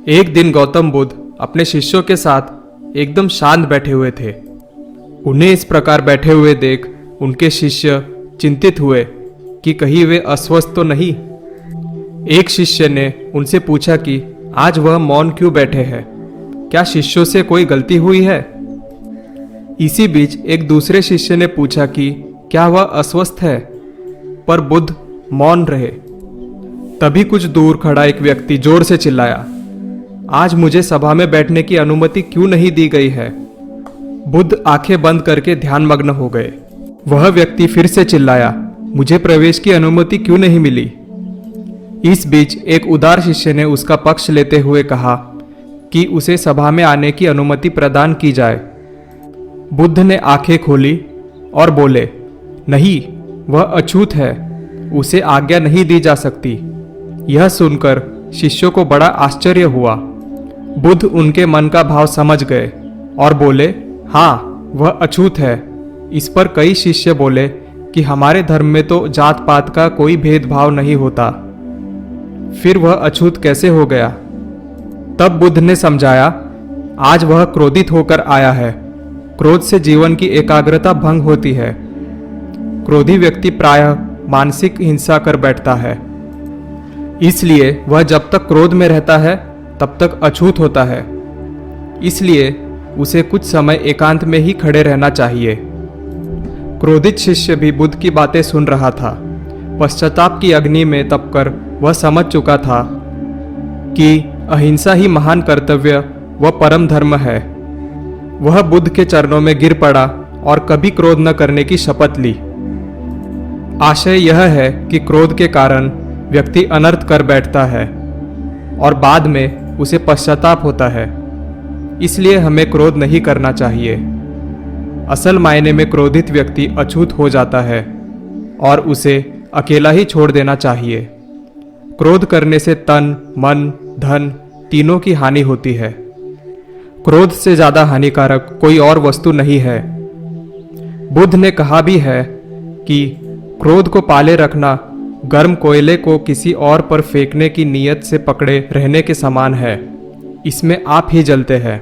एक दिन गौतम बुद्ध अपने शिष्यों के साथ एकदम शांत बैठे हुए थे। उन्हें इस प्रकार बैठे हुए देख उनके शिष्य चिंतित हुए कि कहीं वे अस्वस्थ तो नहीं। एक शिष्य ने उनसे पूछा कि आज वह मौन क्यों बैठे हैं, क्या शिष्यों से कोई गलती हुई है। इसी बीच एक दूसरे शिष्य ने पूछा कि क्या वह अस्वस्थ है, पर बुद्ध मौन रहे। तभी कुछ दूर खड़ा एक व्यक्ति जोर से चिल्लाया, आज मुझे सभा में बैठने की अनुमति क्यों नहीं दी गई है। बुद्ध आंखें बंद करके ध्यानमग्न हो गए। वह व्यक्ति फिर से चिल्लाया, मुझे प्रवेश की अनुमति क्यों नहीं मिली। इस बीच एक उदार शिष्य ने उसका पक्ष लेते हुए कहा कि उसे सभा में आने की अनुमति प्रदान की जाए। बुद्ध ने आंखें खोली और बोले, नहीं, वह अछूत है, उसे आज्ञा नहीं दी जा सकती। यह सुनकर शिष्यों को बड़ा आश्चर्य हुआ। बुद्ध उनके मन का भाव समझ गए और बोले, हाँ, वह अछूत है। इस पर कई शिष्य बोले कि हमारे धर्म में तो जात पात का कोई भेदभाव नहीं होता, फिर वह अछूत कैसे हो गया। तब बुद्ध ने समझाया, आज वह क्रोधित होकर आया है। क्रोध से जीवन की एकाग्रता भंग होती है। क्रोधी व्यक्ति प्रायः मानसिक हिंसा कर बैठता है, इसलिए वह जब तक क्रोध में रहता है तब तक अछूत होता है। इसलिए उसे कुछ समय एकांत में ही खड़े रहना चाहिए। क्रोधित शिष्य भी बुद्ध की बातें सुन रहा था। पश्चाताप की अग्नि में तपकर वह समझ चुका था कि अहिंसा ही महान कर्तव्य व परम धर्म है। वह बुद्ध के चरणों में गिर पड़ा और कभी क्रोध न करने की शपथ ली। आशय यह है कि क्रोध के कारण व्यक्ति अनर्थ कर बैठता है और बाद में उसे पश्चाताप होता है। इसलिए हमें क्रोध नहीं करना चाहिए। असल मायने में क्रोधित व्यक्ति अछूत हो जाता है और उसे अकेला ही छोड़ देना चाहिए। क्रोध करने से तन, मन, धन तीनों की हानि होती है। क्रोध से ज्यादा हानिकारक कोई और वस्तु नहीं है। बुद्ध ने कहा भी है कि क्रोध को पाले रखना गर्म कोयले को किसी और पर फेंकने की नीयत से पकड़े रहने के समान है। इसमें आप ही जलते हैं।